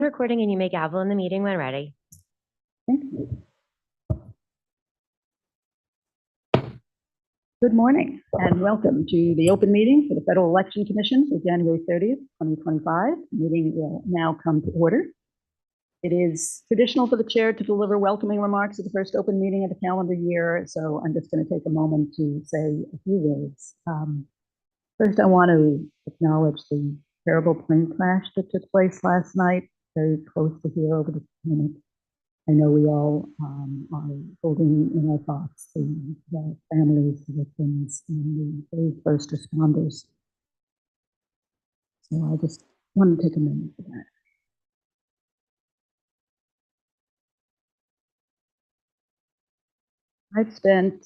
Recording, and you may gavel in the meeting when ready. Thank you. Good morning and welcome to the open meeting for the Federal Election Commission for January 30th, 2025. The meeting will now come to order. It is traditional for the chair to deliver welcoming remarks at the first open meeting of the calendar year, so I'm just going to take a moment to say a few words. First, I want to acknowledge the terrible plane crash that took place last night, very close to here over the clinic. I know we all are holding in our thoughts the families, the victims, and the first responders. So I just want to take a moment for that. I've spent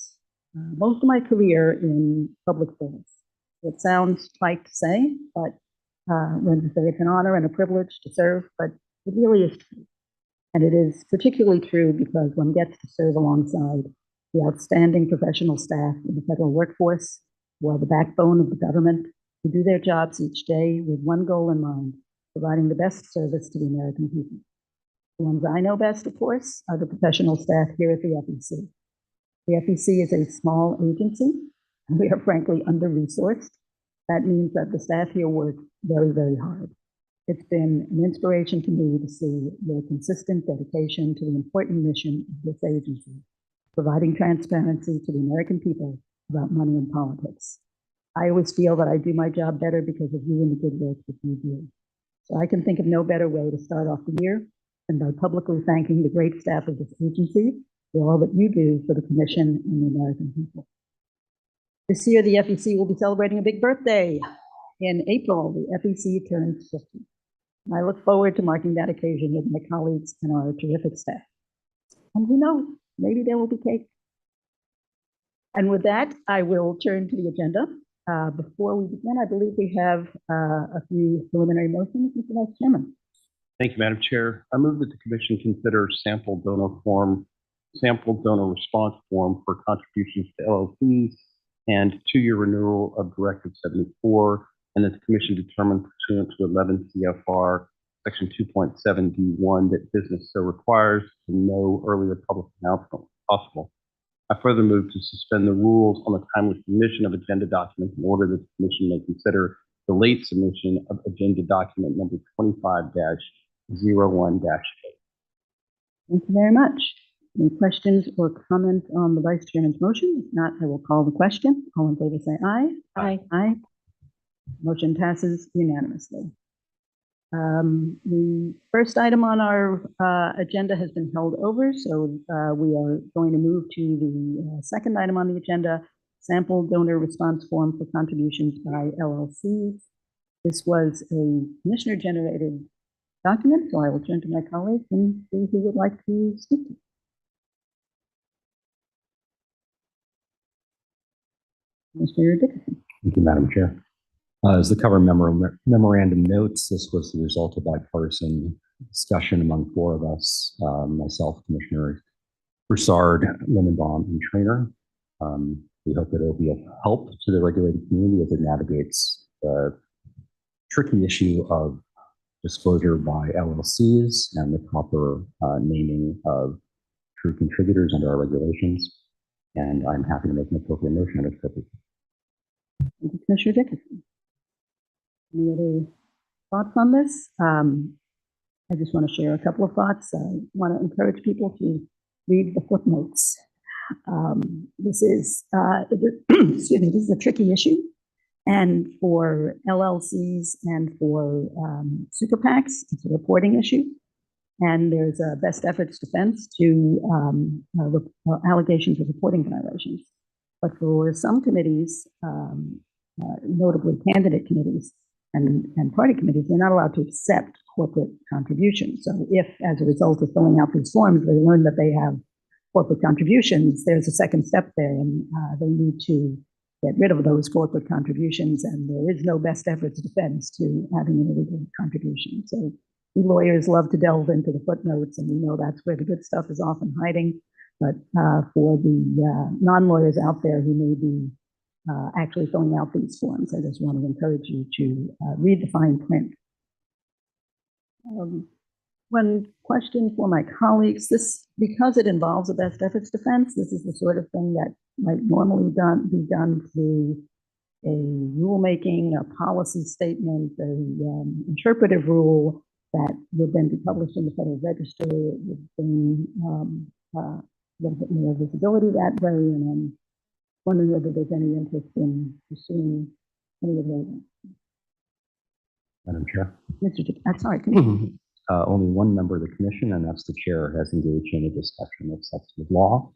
most of my career in public service. It sounds trite to say, but when you say it's an honor and a privilege to serve, but it really is true. And it is particularly true because one gets to serve alongside the outstanding professional staff in the federal workforce, who are the backbone of the government, who do their jobs each day with one goal in mind, providing the best service to the American people. The ones I know best, of course, are the professional staff here at the FEC. The FEC is a small agency, and we are frankly under-resourced. That means that the staff here work very, very hard. It's been an inspiration to me to see their consistent dedication to the important mission of this agency, providing transparency to the American people about money and politics. I always feel that I do my job better because of you and the good work that you do. So I can think of no better way to start off the year than by publicly thanking the great staff of this agency for all that you do for the Commission and the American people. This year, the FEC will be celebrating a big birthday. In April, the FEC turns 50. I look forward to marking that occasion with my colleagues and our terrific staff. And who knows, maybe there will be cake. And with that, I will turn to the agenda. Before we begin, I believe we have a few preliminary motions, Mr. Vice Chairman. Thank you, Madam Chair. I move that the Commission consider sample donor response form for contributions to LLCs and 2-year renewal of Directive 74, and that the Commission determine pursuant to 11 CFR Section 2.7D1 that business so requires and no earlier public announcement possible. I further move to suspend the rules on the timely submission of agenda documents in order that the Commission may consider the late submission of agenda document number 25-01-8. Thank you very much. Any questions or comments on the Vice Chairman's motion? If not, I will call the question. All in favor say aye. Aye. Aye. Motion passes unanimously. The first item on our agenda has been held over, so we are going to move to the second item on the agenda, sample donor response form for contributions by LLCs. This was a commissioner-generated document, so I will turn to my colleagues and see who would like to speak to it. Mr. Dickerson. Thank you, Madam Chair. As the cover memorandum notes, this was the result of bipartisan discussion among 4 of us, myself, Commissioner Broussard, Lindenbaum, and Traynor. We hope that it will be of help to the regulated community as it navigates the tricky issue of disclosure by LLCs and the proper naming of true contributors under our regulations. And I'm happy to make an appropriate motion on it. Thank you, Commissioner Dickerson. Any other thoughts on this? I just want to share a couple of thoughts. I want to encourage people to read the footnotes. This is, excuse me, this is a tricky issue. And for LLCs and for super PACs, it's a reporting issue. And there's a best efforts defense to allegations of reporting violations. But for some committees, notably candidate committees and party committees, they're not allowed to accept corporate contributions. So if, as a result of filling out these forms, they learn that they have corporate contributions, there's a second step there, and they need to get rid of those corporate contributions, and there is no best efforts defense to having an illegal contribution. So we lawyers love to delve into the footnotes, and we know that's where the good stuff is often hiding. But for the non-lawyers out there who may be actually filling out these forms, I just want to encourage you to read the fine print. One question for my colleagues, this, because it involves a best efforts defense, this is the sort of thing that might normally be done through a rulemaking, a policy statement, a interpretive rule that would then be published in the Federal Register. It would bring a little bit more visibility that way, and I'm wondering whether there's any interest in pursuing any of those. Madam Chair. I'm sorry, Commissioner. Only one member of the commission, and that's the chair, has engaged in a discussion of substantive law.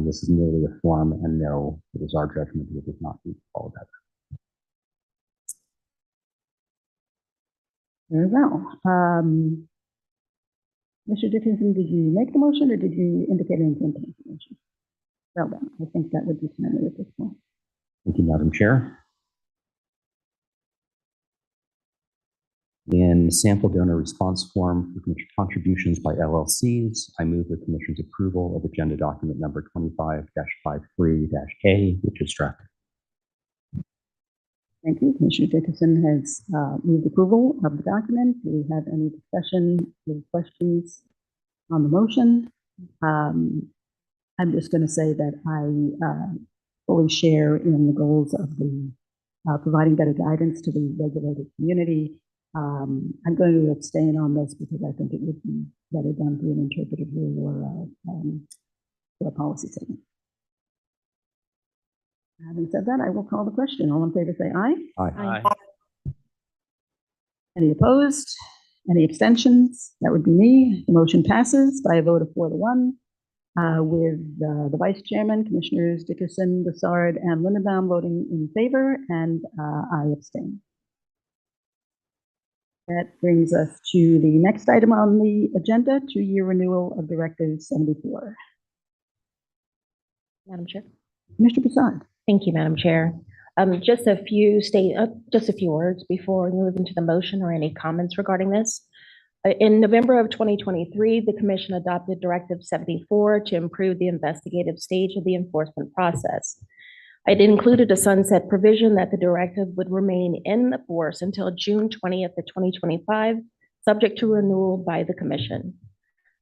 This is merely a form, and no, it is our judgment that it does not need to follow that. Very well. Mr. Dickinson, did you make the motion or did you indicate an intent to make the motion? Well then, I think that would be submitted at this point. Thank you, Madam Chair. In the sample donor response form for contributions by LLCs, I move the Commission's approval of agenda document number 25-53-A, which is drafted. Thank you. Commissioner Dickinson has moved approval of the document. Do we have any discussion or questions on the motion? I'm just going to say that I fully share in the goals of the providing better guidance to the regulated community. I'm going to abstain on this because I think it would be better done through an interpretive rule or a policy statement. Having said that, I will call the question. All in favor say aye. Aye. Any opposed? Any abstentions? That would be me. The motion passes by a vote of 4-1 with the Vice Chairman, Commissioners Dickerson, Broussard, and Lindenbaum voting in favor, and I abstain. That brings us to the next item on the agenda, 2-year renewal of Directive 74. Madam Chair. Mr. Broussard. Thank you, Madam Chair. Just a few words before we move into the motion or any comments regarding this. In November of 2023, the Commission adopted Directive 74 to improve the investigative stage of the enforcement process. It included a sunset provision that the directive would remain in force until June 20th of 2025, subject to renewal by the Commission.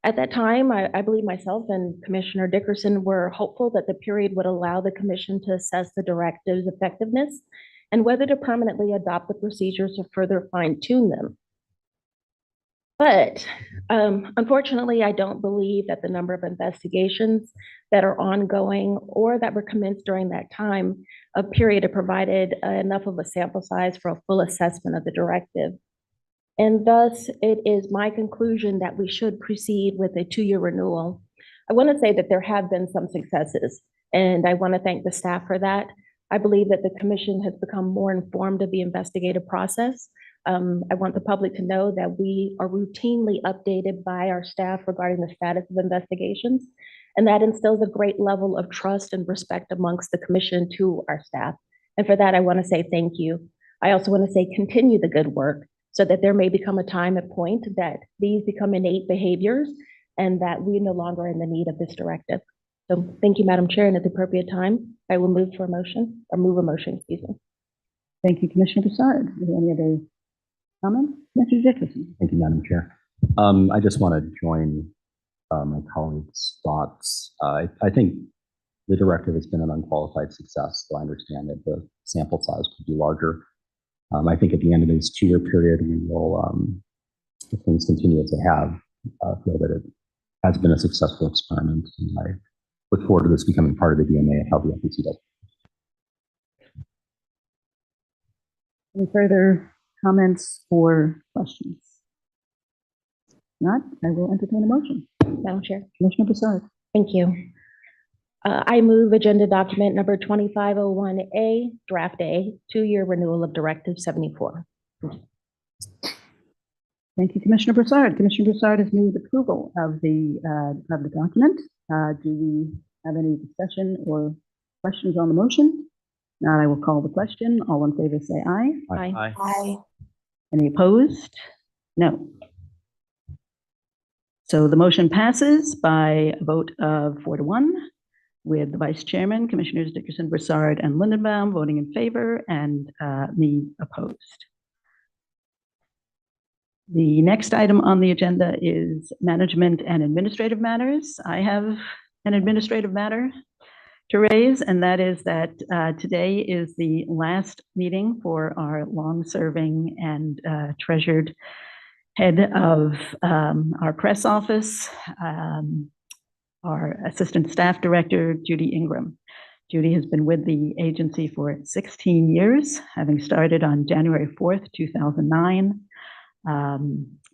At that time, I believe myself and Commissioner Dickerson were hopeful that the period would allow the Commission to assess the directive's effectiveness and whether to permanently adopt the procedures to further fine-tune them. But unfortunately, I don't believe that the number of investigations that are ongoing or that were commenced during that time of period have provided enough of a sample size for a full assessment of the directive. And thus, it is my conclusion that we should proceed with a 2-year renewal. I want to say that there have been some successes, and I want to thank the staff for that. I believe that the Commission has become more informed of the investigative process. I want the public to know that we are routinely updated by our staff regarding the status of investigations, and that instills a great level of trust and respect amongst the Commission to our staff. And for that, I want to say thank you. I also want to say continue the good work so that there may become a time and point that these become innate behaviors and that we no longer are in the need of this directive. So thank you, Madam Chair, and at the appropriate time, I will move a motion, excuse me. Thank you, Commissioner Broussard. Are there any other comments? Mr. Dickerson. Thank you, Madam Chair. I just want to join my colleagues' thoughts. I think the directive has been an unqualified success, so I understand that the sample size could be larger. I think at the end of this 2-year period, we will, if things continue as they have, feel that it has been a successful experiment. And I look forward to this becoming part of the DNA of how the FEC does. Any further comments or questions? Not, I will entertain a motion. Madam Chair. Commissioner Broussard. Thank you. I move agenda document number 2501A, draft A, 2-year renewal of Directive 74. Thank you, Commissioner Broussard. Commissioner Broussard has moved approval of the document. Do we have any discussion or questions on the motion? Now I will call the question. All in favor say aye. Aye. Any opposed? No. So the motion passes by a vote of 4-1 with the Vice Chairman, Commissioners Dickerson, Broussard, and Lindenbaum voting in favor and me opposed. The next item on the agenda is management and administrative matters. I have an administrative matter to raise, and that is that today is the last meeting for our long-serving and treasured head of our press office, our assistant staff director, Judy Ingram. Judy has been with the agency for 16 years, having started on January 4th, 2009.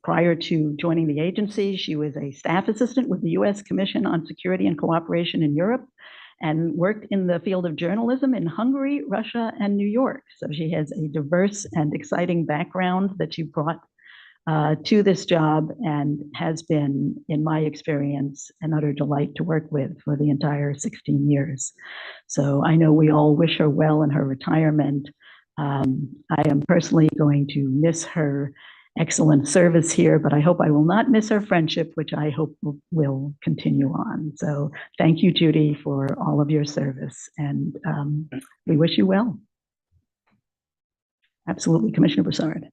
Prior to joining the agency, she was a staff assistant with the U.S. Commission on Security and Cooperation in Europe and worked in the field of journalism in Hungary, Russia, and New York. So she has a diverse and exciting background that she brought to this job and has been, in my experience, an utter delight to work with for the entire 16 years. So I know we all wish her well in her retirement. I am personally going to miss her excellent service here, but I hope I will not miss her friendship, which I hope will continue on. So thank you, Judy, for all of your service, and we wish you well. Absolutely, Commissioner Broussard.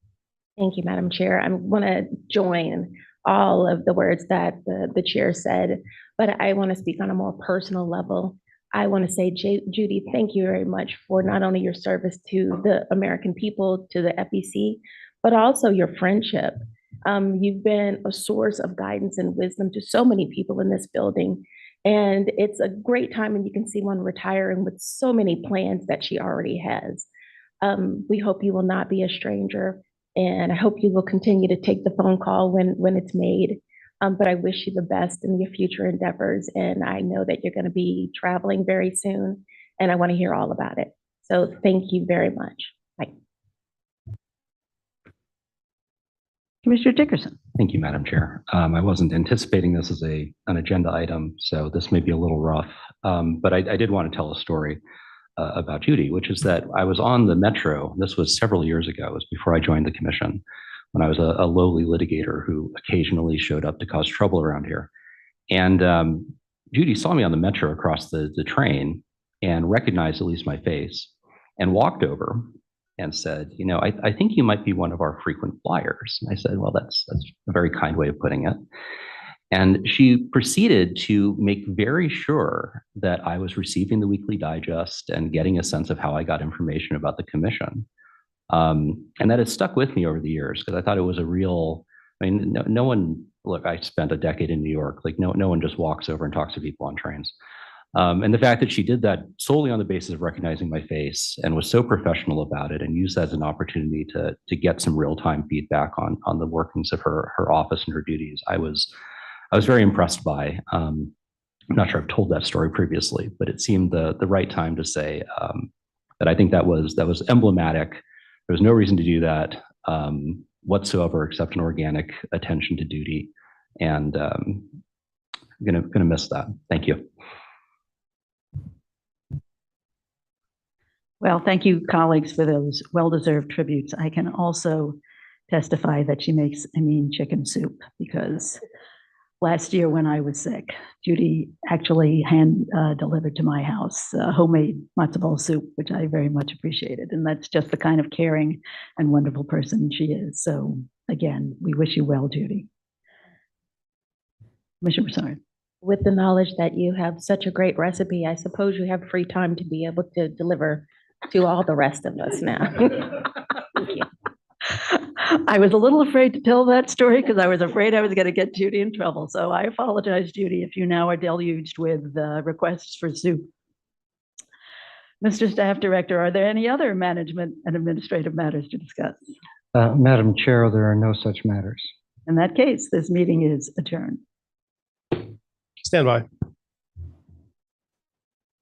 Thank you, Madam Chair. I want to join all of the words that the chair said, but I want to speak on a more personal level. I want to say, Judy, thank you very much for not only your service to the American people, to the FEC, but also your friendship. You've been a source of guidance and wisdom to so many people in this building. And it's a great time when you can see one retiring with so many plans that she already has. We hope you will not be a stranger, and I hope you will continue to take the phone call when it's made. But I wish you the best in your future endeavors. And I know that you're going to be traveling very soon, and I want to hear all about it. So thank you very much. Bye. Commissioner Dickerson. Thank you, Madam Chair. I wasn't anticipating this as an agenda item, so this may be a little rough, but I did want to tell a story about Judy, which is that I was on the Metro. This was several years ago. It was before I joined the commission, when I was a lowly litigator who occasionally showed up to cause trouble around here. And Judy saw me on the Metro across the train and recognized at least my face and walked over and said, you know, I think you might be one of our frequent flyers. And I said, well, that's a very kind way of putting it. And she proceeded to make very sure that I was receiving the weekly digest and getting a sense of how I got information about the commission. And that has stuck with me over the years because I thought it was a real, I mean, no one, look, I spent a decade in New York, like no one just walks over and talks to people on trains. And the fact that she did that solely on the basis of recognizing my face and was so professional about it and used that as an opportunity to get some real-time feedback on the workings of her office and her duties, I was very impressed by. I'm not sure I've told that story previously, but it seemed the right time to say that I think that was emblematic. There was no reason to do that whatsoever except an organic attention to duty, and I'm gonna miss that. Thank you. Well, thank you, colleagues, for those well-deserved tributes. I can also testify that she makes a mean chicken soup, because last year when I was sick, Judy actually hand delivered to my house homemade matzo ball soup, which I very much appreciated. And that's just the kind of caring and wonderful person she is. So again, we wish you well, Judy. Commissioner Broussard. With the knowledge that you have such a great recipe, I suppose you have free time to be able to deliver to all the rest of us now. Thank you. I was a little afraid to tell that story because I was afraid I was going to get Judy in trouble. So I apologize, Judy, if you now are deluged with requests for soup. Mr. Staff Director, are there any other management and administrative matters to discuss? Madam Chair, there are no such matters. In that case, this meeting is adjourned. Stand by.